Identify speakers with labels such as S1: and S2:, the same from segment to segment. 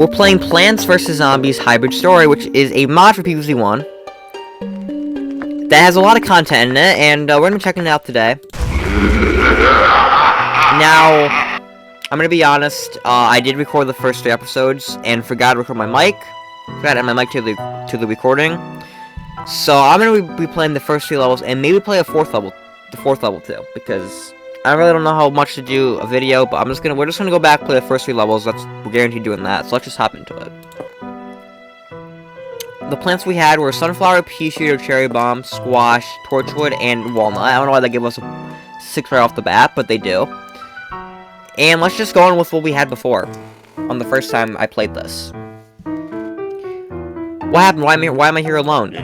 S1: we're playing Plants vs. Zombies Hybrid Story, which is a mod for PvZ 1 that has a lot of content in it, and we're going to be checking it out today. Now, I'm going to be honest, I did record the first 3 episodes and forgot to record my mic. Forgot to add my mic to the recording. So I'm going to be playing the first 3 levels and maybe play the fourth level too, because I really don't know how much to do a video, but we're just gonna go back, play the first 3 levels. We're guaranteed doing that. So let's just hop into it. The plants we had were sunflower, pea shooter, cherry bomb, squash, torchwood, and walnut. I don't know why they give us a 6 right off the bat, but they do. And let's just go on with what we had before, on the first time I played this. What happened? Why am I here alone?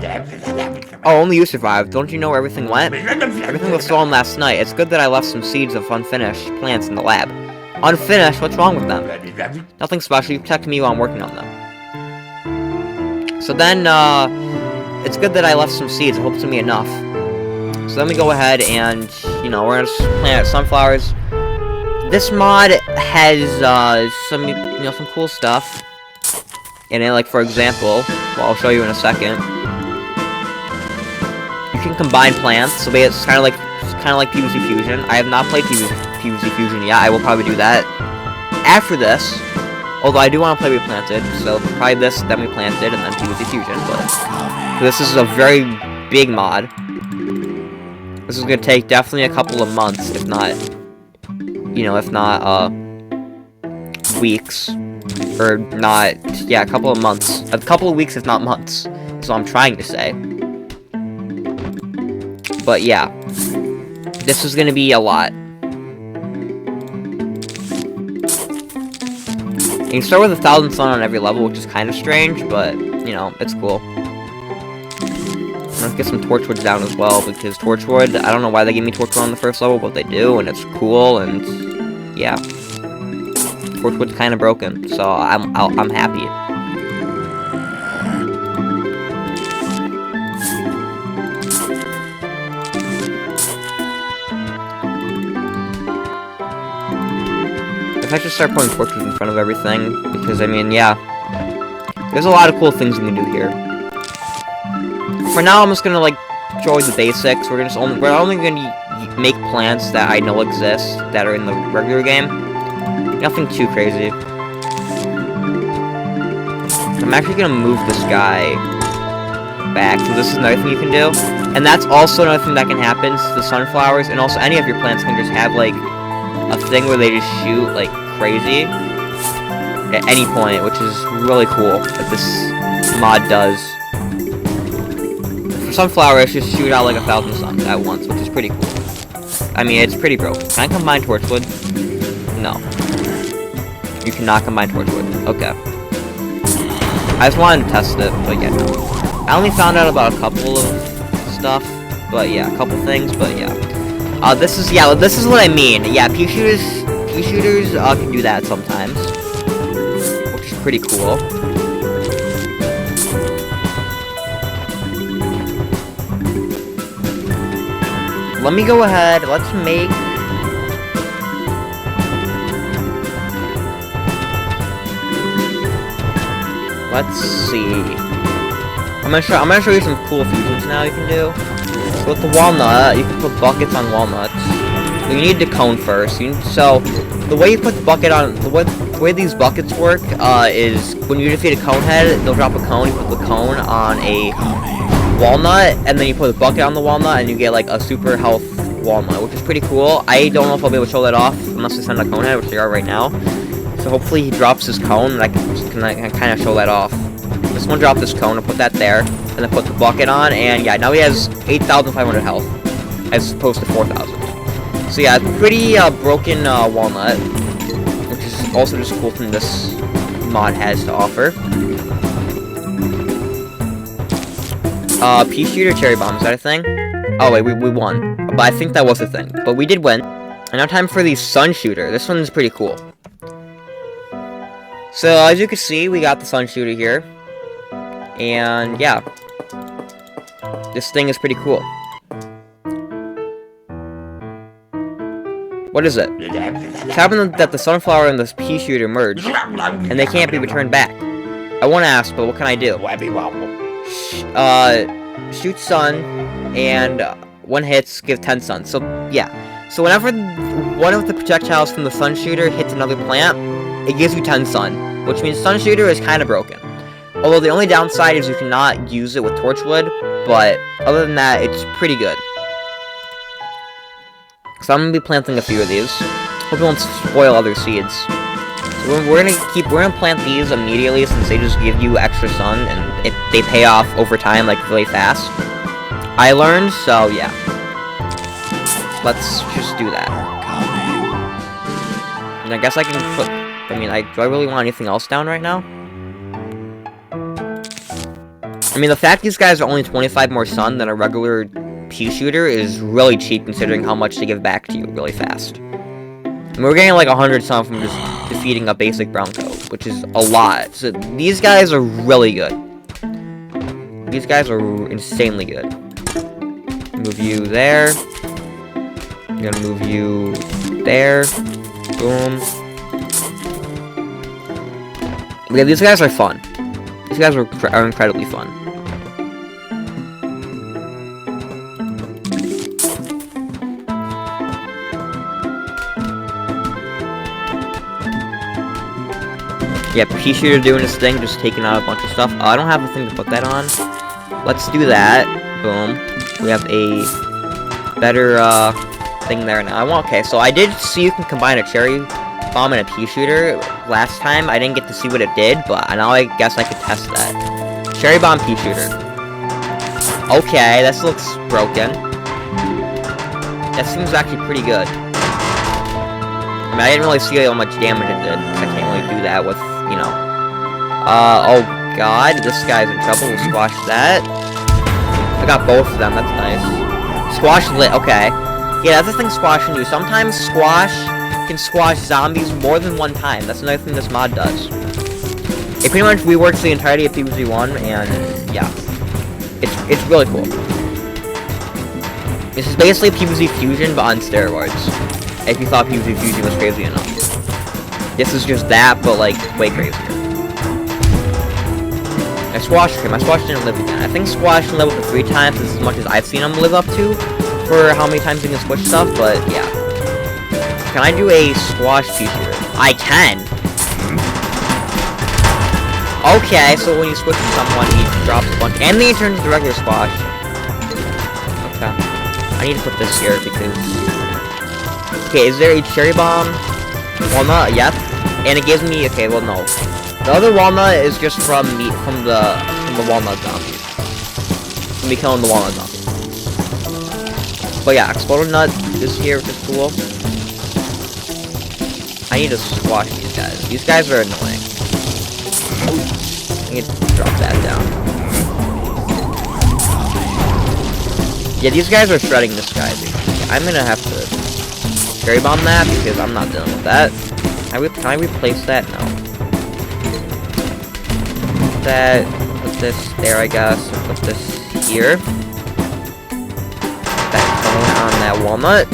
S1: Oh, only you survived. Don't you know where everything went? Everything was stolen last night. It's good that I left some seeds of unfinished plants in the lab. Unfinished? What's wrong with them? Nothing special. You protected me while I'm working on them. So then, it's good that I left some seeds. I hope it's gonna be enough. So let me go ahead and, we're gonna plant sunflowers. This mod has, some cool stuff in it. Like, for example, well, I'll show you in a second. You can combine plants, so it's kind of like PvZ Fusion. I have not played PvZ Fusion yet. I will probably do that after this. Although I do want to play Replanted, so probably this, then Replanted, and then PvZ Fusion. But this is a very big mod. This is gonna take definitely a couple of months, if not weeks, or not. Yeah, a couple of months. A couple of weeks, if not months. That's what I'm trying to say. But yeah, this is gonna be a lot. You can start with 1,000 sun on every level, which is kind of strange, but it's cool. I'm gonna get some torchwood down as well, because torchwood, I don't know why they gave me torchwood on the first level, but they do, and it's cool, and yeah, torchwood's kind of broken, so I'm happy. If I should start putting torches in front of everything, because, yeah, there's a lot of cool things you can do here. For now, I'm just gonna, show you the basics. We're only gonna make plants that I know exist, that are in the regular game. Nothing too crazy. I'm actually gonna move this guy back, so this is another thing you can do. And that's also another thing that can happen to the sunflowers, and also any of your plants can just have, a thing where they just shoot like crazy at any point, which is really cool that this mod does. For sunflowers, just shoot out like 1,000 suns at once, which is pretty cool. It's pretty broken. Can I combine torchwood? No. You cannot combine torchwood. Okay. I just wanted to test it, but yeah, no. I only found out about a couple of stuff, but yeah, a couple things, but yeah. This is what I mean. Yeah, pea shooters can do that sometimes, which is pretty cool. Let me go ahead. Let's see. I'm gonna show you some cool fusions now you can do. So with the walnut, you can put buckets on walnuts. You need the cone first. So the way you put the bucket on, the way these buckets work is when you defeat a cone head, they'll drop a cone. You put the cone on a walnut, and then you put a bucket on the walnut, and you get a super health walnut, which is pretty cool. I don't know if I'll be able to show that off unless they send a cone head, which they are right now. So hopefully he drops his cone, and I can kind of show that off. This one dropped this cone, I'll put that there, and then put the bucket on, and yeah, now he has 8,500 health, as opposed to 4,000. So yeah, pretty broken walnut, which is also just a cool thing this mod has to offer. Pea shooter, cherry bomb, is that a thing? Oh wait, we won, but I think that was a thing, but we did win. And now time for the sun shooter. This one's pretty cool. So as you can see, we got the sun shooter here. And yeah, this thing is pretty cool. What is it? It's happened that the sunflower and the pea shooter merge, and they can't be returned back. I want to ask, but what can I do? Shoot sun, and 1 hits, give 10 sun. So, yeah. So whenever one of the projectiles from the sun shooter hits another plant, it gives you 10 sun, which means sun shooter is kind of broken. Although the only downside is you cannot use it with torchwood, but other than that, it's pretty good. So I'm gonna be planting a few of these. Hope it won't spoil other seeds. So we're gonna plant these immediately since they just give you extra sun and they pay off over time, like really fast. I learned, so yeah. Let's just do that. And I guess I can put. I mean, do I really want anything else down right now? I mean, the fact these guys are only 25 more sun than a regular pea shooter is really cheap considering how much they give back to you really fast. And we're getting like 100 sun from just defeating a basic brown coat, which is a lot. So these guys are really good. These guys are insanely good. Move you there. I'm gonna move you there. Boom. Yeah, these guys are fun. These guys are incredibly fun. Yeah, pea shooter doing his thing, just taking out a bunch of stuff. I don't have a thing to put that on. Let's do that. Boom. We have a better thing there now. Okay, so I did see you can combine a cherry bomb and a pea shooter last time. I didn't get to see what it did, but now I guess I could test that. Cherry bomb, pea shooter. Okay, this looks broken. That seems actually pretty good. I mean, I didn't really see how much damage it did. I can't really do that with, you know. Oh god, this guy's in trouble. We'll squash that. I got both of them, that's nice. Squash lit, okay. Yeah, that's the thing Squash can do. Sometimes Squash can squash zombies more than one time. That's another thing this mod does. It pretty much reworks the entirety of PvZ 1, and yeah. It's really cool. This is basically PvZ Fusion, but on steroids. If you thought PvZ Fusion was crazy enough. This is just that, but like, way crazier. I Squash him. My Squash didn't live again. I think Squash can live up to 3 times as much as I've seen him live up to for how many times he can squish stuff, but yeah. Can I do a Squash feature? I can! Okay, so when you squish someone, he drops a bunch, and then he turns into regular Squash. Okay. I need to put this here because... Okay, is there a cherry bomb? Walnut? Yep. And it gives me... Okay, well, no. The other walnut is just from the walnut zombie. From me killing the walnut zombie. But yeah, exploded nut is here, which is cool. I need to squash these guys. These guys are annoying. I need to drop that down. Yeah, these guys are shredding this guy, dude. I'm gonna have to cherry bomb that because I'm not dealing with that. Can I replace that? No. Put that. Put this there, I guess. Put this here. Put that cone on that walnut.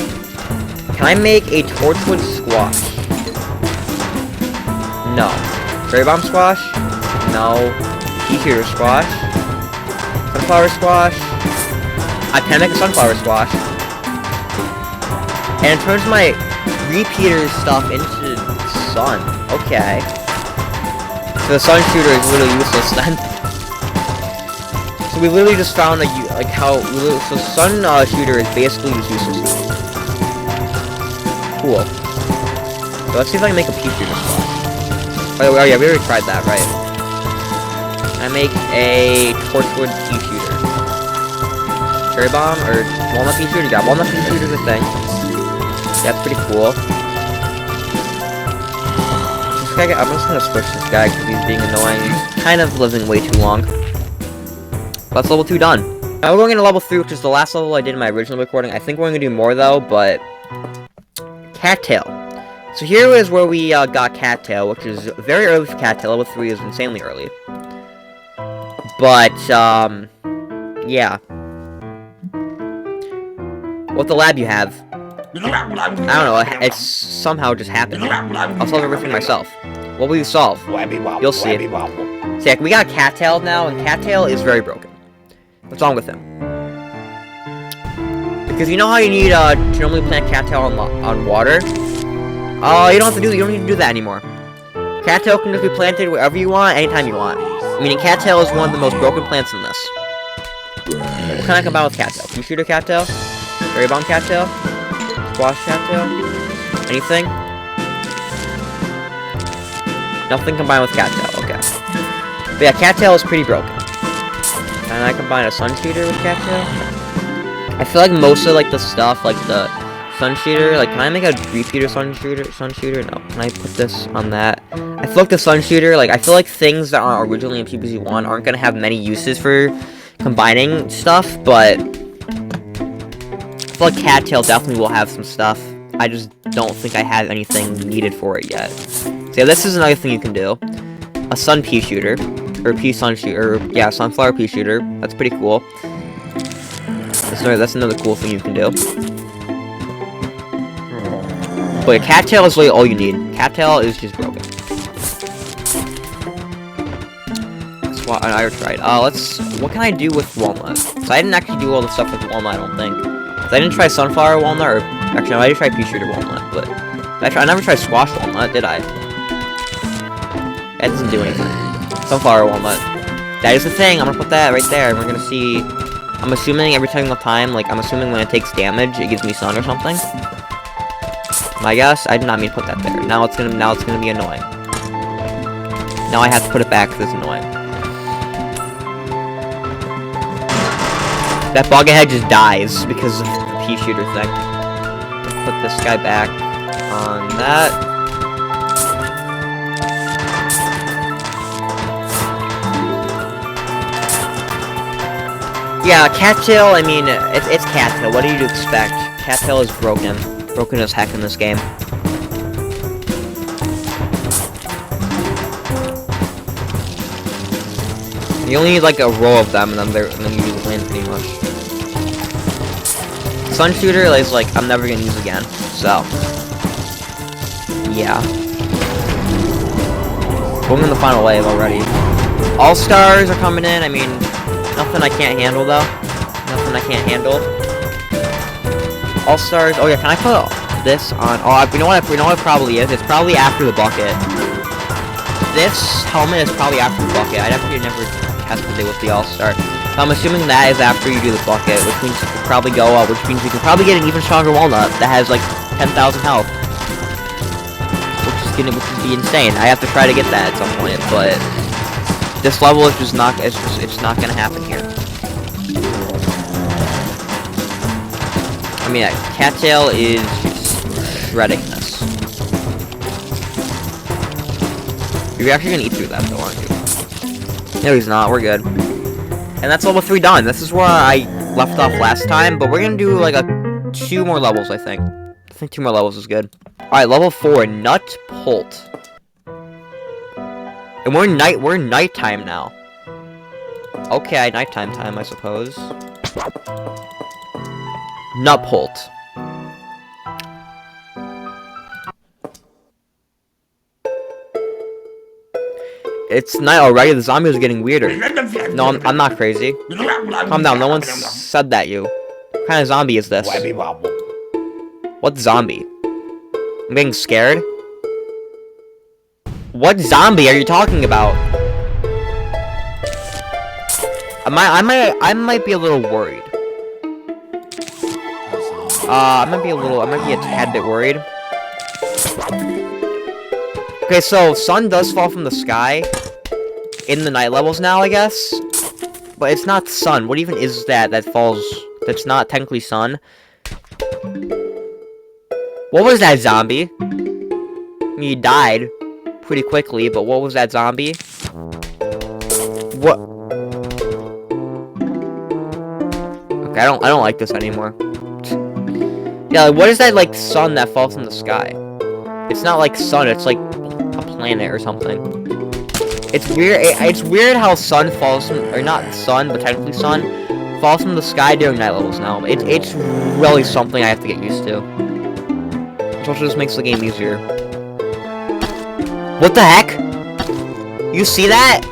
S1: Can I make a torchwood squash? No. Cherry bomb squash? No. Pea shooter squash? Sunflower squash? I can make a sunflower squash. And it turns my repeater stuff into sun. Okay. So the sun shooter is literally useless then. So we literally just found so sun shooter is basically just useless. Cool. So let's see if I can make a pea shooter squash. Oh yeah, we already tried that, right? I make a torchwood pea shooter. Cherry bomb or walnut pea shooter? Yeah, walnut pea shooter is a thing. That's pretty cool. This guy, I'm just gonna switch this guy because he's being annoying. He's kind of living way too long. That's level 2 done. Now we're going into level 3, which is the last level I did in my original recording. I think we're going to do more though, but... Cattail. So here is where we got Cattail, which is very early for Cattail. Level 3 is insanely early. But, yeah. What the lab you have? I don't know, it's somehow just happened. I'll solve everything myself. What will you solve? You'll see. See, we got Cattail now, and Cattail is very broken. What's wrong with him? Because you know how you need to normally plant Cattail on water? You don't have to do that. You don't need to do that anymore. Cattail can just be planted wherever you want, anytime you want. Meaning Cattail is one of the most broken plants in this. What can I combine with Cattail? Can you shoot a Cattail? Berry bomb Cattail? Squash Cattail? Anything? Nothing combined with Cattail, okay. But yeah, Cattail is pretty broken. Can I combine a Sun Shooter with Cattail? I feel like most of like the stuff, like the Sun Shooter, like can I make a repeater Sun Shooter? No. Can I put this on that? I feel like the Sun Shooter, like I feel like things that are originally in PBZ1 aren't gonna have many uses for combining stuff, but I feel like Cattail definitely will have some stuff. I just don't think I have anything needed for it yet. So yeah, this is another thing you can do. A Sun Pea Shooter. Or Pea Sun Shooter. Yeah, Sunflower Pea Shooter. That's pretty cool. That's another cool thing you can do. But yeah, Cattail is really all you need. Cattail is just broken. That's what I tried. What can I do with Walnut? So I didn't actually do all the stuff with Walnut, I don't think. So I didn't try Sunflower Walnut, or actually no, I did try Pea Shooter Walnut, but I never tried Squash Walnut, did I? That doesn't do anything. Sunflower Walnut. That is the thing. I'm gonna put that right there, and we're gonna see. I'm assuming every single time, like I'm assuming when it takes damage, it gives me sun or something. My guess. I did not mean to put that there. Now it's gonna be annoying. Now I have to put it back because it's annoying. That bug ahead just dies because of the pea shooter thing. Put this guy back on that. Yeah, Cattail, I mean, it's Cattail. What do you expect? Cattail is broken. Broken as heck in this game. You only need like a row of them, and then you win pretty much. Sun Shooter is like I'm never gonna use again. So yeah, we're in the final wave already. All stars are coming in. I mean, nothing I can't handle though. Nothing I can't handle. All stars. Oh yeah, can I put this on? Oh, you know what? You know what it probably is. It's probably after the bucket. This helmet is probably after the bucket. I actually never tested it with the all-star. So I'm assuming that is after you do the bucket, which means you could probably go up, which means you can probably get an even stronger walnut that has like 10,000 health, which would be insane. I have to try to get that at some point, but this level is just not. It's not gonna happen here. I mean, Cattail is just shredding this. You're actually gonna eat through that though, aren't you? No, he's not. We're good. And that's level 3 done. This is where I left off last time, but we're gonna do like 2 more levels, I think. I think 2 more levels is good. Alright, level 4, Nut Pult. And we're nighttime now. Okay, nighttime time, I suppose. Nut Pult. It's night already. The zombies are getting weirder. No, I'm not crazy. Calm down. No one said that, you. What kind of zombie is this? What zombie? I'm getting scared. What zombie are you talking about? I might be a little worried. I might be a tad bit worried. Okay, so sun does fall from the sky in the night levels now, I guess. But it's not sun. What even is that falls? That's not technically sun. What was that zombie? I mean, he died pretty quickly, but what was that zombie? What? Okay, I don't like this anymore. Yeah, like, what is that like sun that falls from the sky? It's not like sun. It's like a planet or something. It's weird. It's weird how sun falls from, or not sun, but technically sun falls from the sky during night levels now. It's really something I have to get used to. Which also just makes the game easier. What the heck? You see that?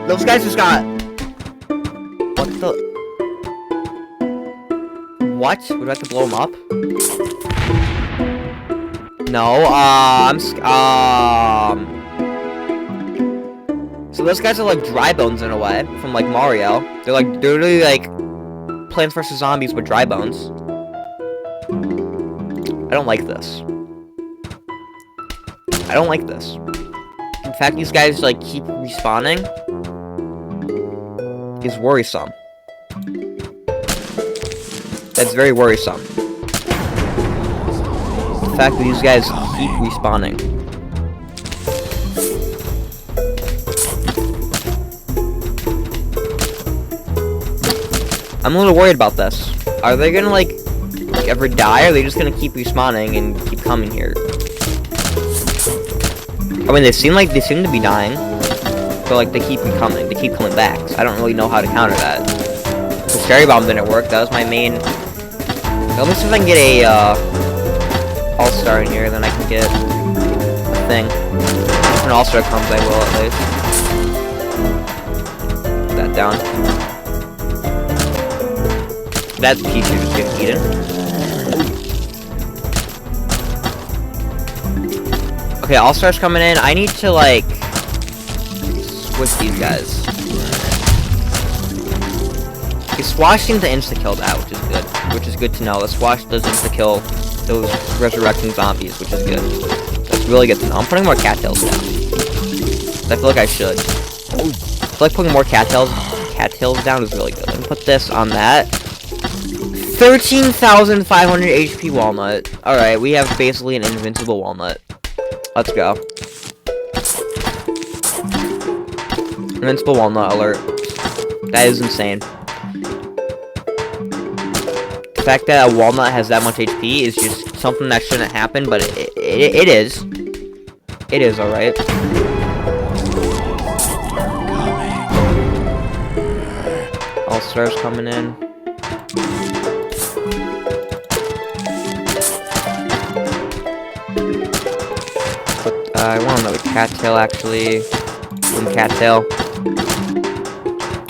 S1: Those guys just got... What the... What? Would I have to blow them up? No, So those guys are like dry bones in a way, from like Mario. They're literally like Plants vs. Zombies with dry bones. I don't like this. I don't like this. In fact, these guys like keep respawning is worrisome. That's very worrisome. The fact that these guys keep respawning. I'm a little worried about this. Are they gonna like ever die, or are they just gonna keep respawning and keep coming here? I mean, they seem to be dying, but like they keep coming back. So I don't really know how to counter that. The Scary Bomb didn't work. That was my main. Let me see if I can get a all-star in here, then I can get a thing. If an all-star comes, I will at least. Put that down. That piece you're just getting eaten. Okay, all-stars coming in. I need to, like, switch these guys. Okay, Swash seems to insta-kill that, which is good. Which is good to know. The Swash does insta-kill those resurrecting zombies, which is good. That's really good to know. I'm putting more cattails down. I feel like I should. I feel like putting more cattails down is really good. Let me put this on that. 13,500 HP walnut. Alright, we have basically an invincible walnut. Let's go. Invincible walnut alert. That is insane. The fact that a walnut has that much HP is just something that shouldn't happen, but it is. It is alright. All stars coming in. I want another cattail, actually. One cattail.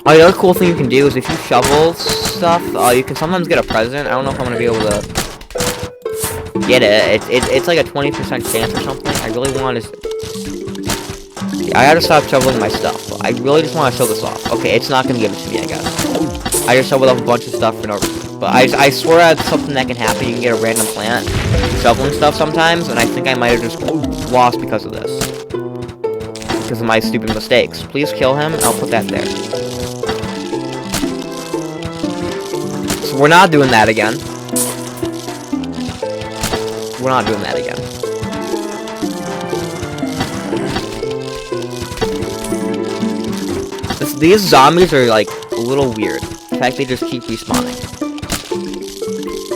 S1: Oh, the other cool thing you can do is if you shovel stuff, you can sometimes get a present. I don't know if I'm gonna be able to get it. It's like a 20% chance or something. I really want to... I gotta stop shoveling my stuff. I really just want to show this off. Okay, it's not gonna give it to me, I guess. I just shoveled off a bunch of stuff for no reason. But I swear that's something that can happen. You can get a random plant shoveling stuff sometimes, and I think I might have just lost because of this. Because of my stupid mistakes. Please kill him, and I'll put that there. So we're not doing that again. We're not doing that again. These zombies are, like, a little weird. In fact, they just keep respawning.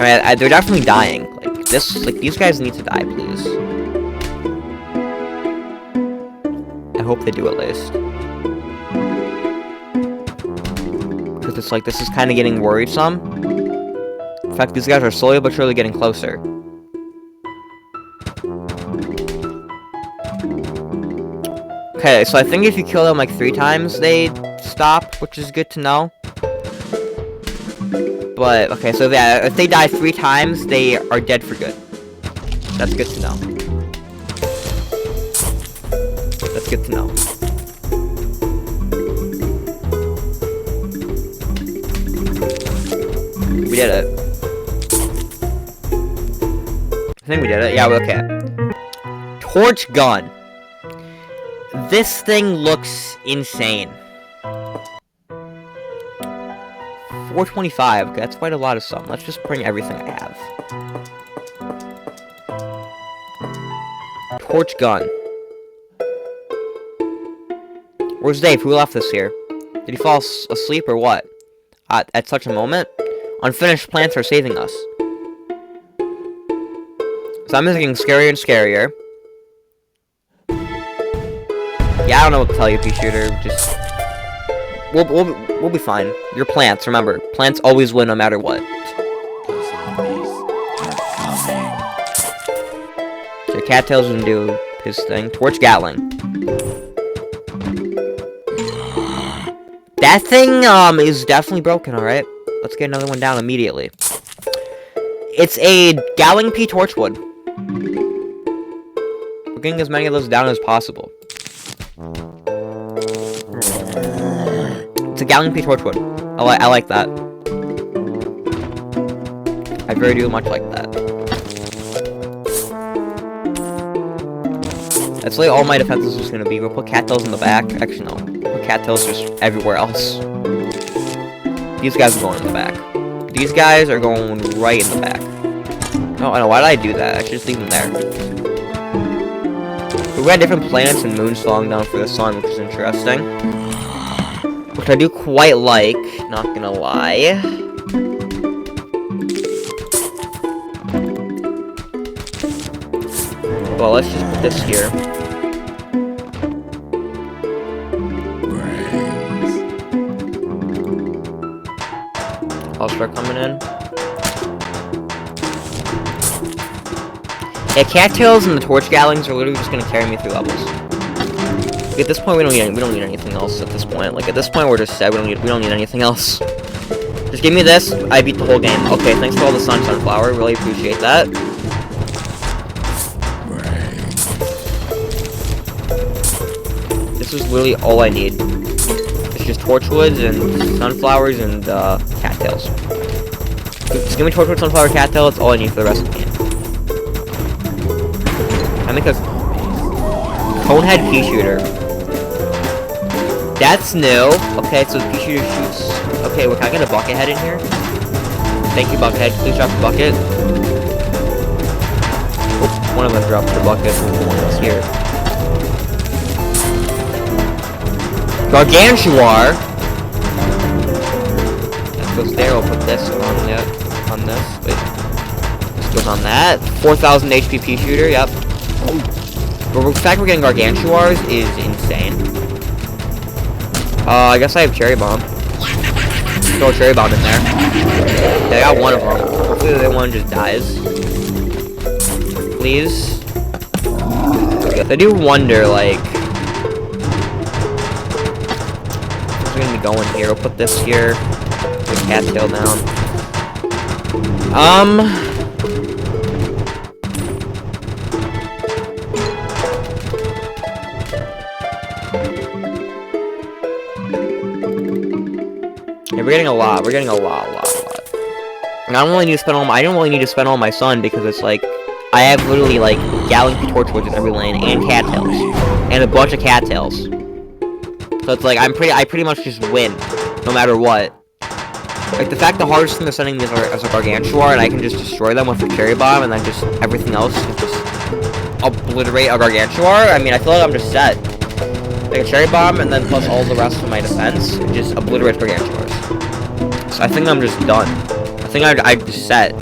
S1: I mean, they're definitely dying. These guys need to die, please. I hope they do at least. Because it's like, this is kind of getting worrisome. In fact, these guys are slowly but surely getting closer. Okay, so I think if you kill them like 3 times, they stop, which is good to know. But, okay, so yeah, if they die 3 times, they are dead for good. That's good to know. That's good to know. We did it. I think we did it. Yeah, we're okay. Torch gun. This thing looks insane. 425. Okay, that's quite a lot of something. Let's just bring everything I have. Torch gun. Where's Dave? Who left this here? Did he fall asleep or what? At such a moment? Unfinished plants are saving us. So I'm just getting scarier and scarier. Yeah, I don't know what to tell you, pea shooter. Just we'll be fine. You're plants, remember. Plants always win no matter what. Cattail's gonna do his thing. Torch Gatling. That thing, is definitely broken, alright? Let's get another one down immediately. It's a Gatling P Torchwood. We're getting as many of those down as possible. It's a Gatling P Torchwood. I like that. I very do much like that. That's really all my defenses is gonna be. We'll put cattails in the back. Actually, no. We'll put cattails just everywhere else. These guys are going in the back. These guys are going right in the back. Oh, I know. Why did I do that? I should just leave them there. We got different planets and moons falling down for the sun, which is interesting. Which I do quite like, not gonna lie. Well, let's just put this here. I'll start coming in. Yeah, cattails and the torch gatlings are literally just gonna carry me through levels. At this point, we don't need anything else. At this point, like at this point, we're just set. We don't need anything else. Just give me this. I beat the whole game. Okay, thanks for all the sunflower. Really appreciate that. This is literally all I need. It's just torchwoods and sunflowers and cattails. Just give me torchwood, sunflower, cattail. That's all I need for the rest of the game. I make a conehead pea shooter. That's new. Okay, so the pea shooter shoots. Okay, well, can I get a bucket head in here? Thank you, bucket head. Please drop the bucket. Oops, one of them dropped the bucket. One is here. Gargantuar. That goes there. We'll put this on this. Wait. This goes on that. 4,000 HP pea shooter. Yep. The fact we're getting Gargantuars is insane. I guess I have Cherry Bomb. Throw a Cherry Bomb in there. Yeah, I got one of them. Hopefully the other one just dies. Please. I do wonder, like... what's gonna be going here? We'll put this here. Put the cattail down. Yeah, we're getting a lot. We're getting a lot. And I don't really need to spend all my sun because it's like I have literally like Galaxy Torchwoods in every lane and cattails and a bunch of cattails. So it's like I pretty much just win no matter what. Like the fact the hardest thing they're sending me is a Gargantuar and I can just destroy them with a Cherry Bomb and then just everything else can just obliterate a Gargantuar. I mean, I feel like I'm just set. Like a Cherry Bomb and then plus all the rest of my defense just obliterates Gargantuars. So I think I'm just done. I think I just set.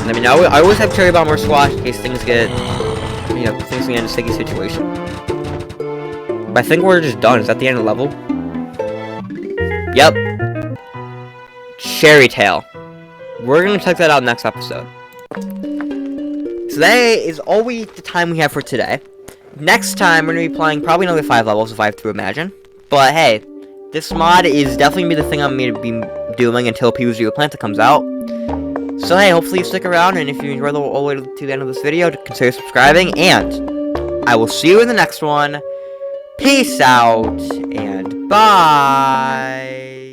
S1: I mean, I always have Cherry Bomb or Squash in case things get, things get in a sticky situation. But I think we're just done. Is that the end of the level? Yep. Cherry Tail. We're gonna check that out next episode. So that is all the time we have for today. Next time, we're going to be playing probably another 5 levels, if I have to imagine. But hey, this mod is definitely going to be the thing I'm going to be doing until PvZ Atlanta comes out. So hey, hopefully you stick around, and if you enjoyed all the way to the end of this video, consider subscribing, and I will see you in the next one. Peace out, and bye!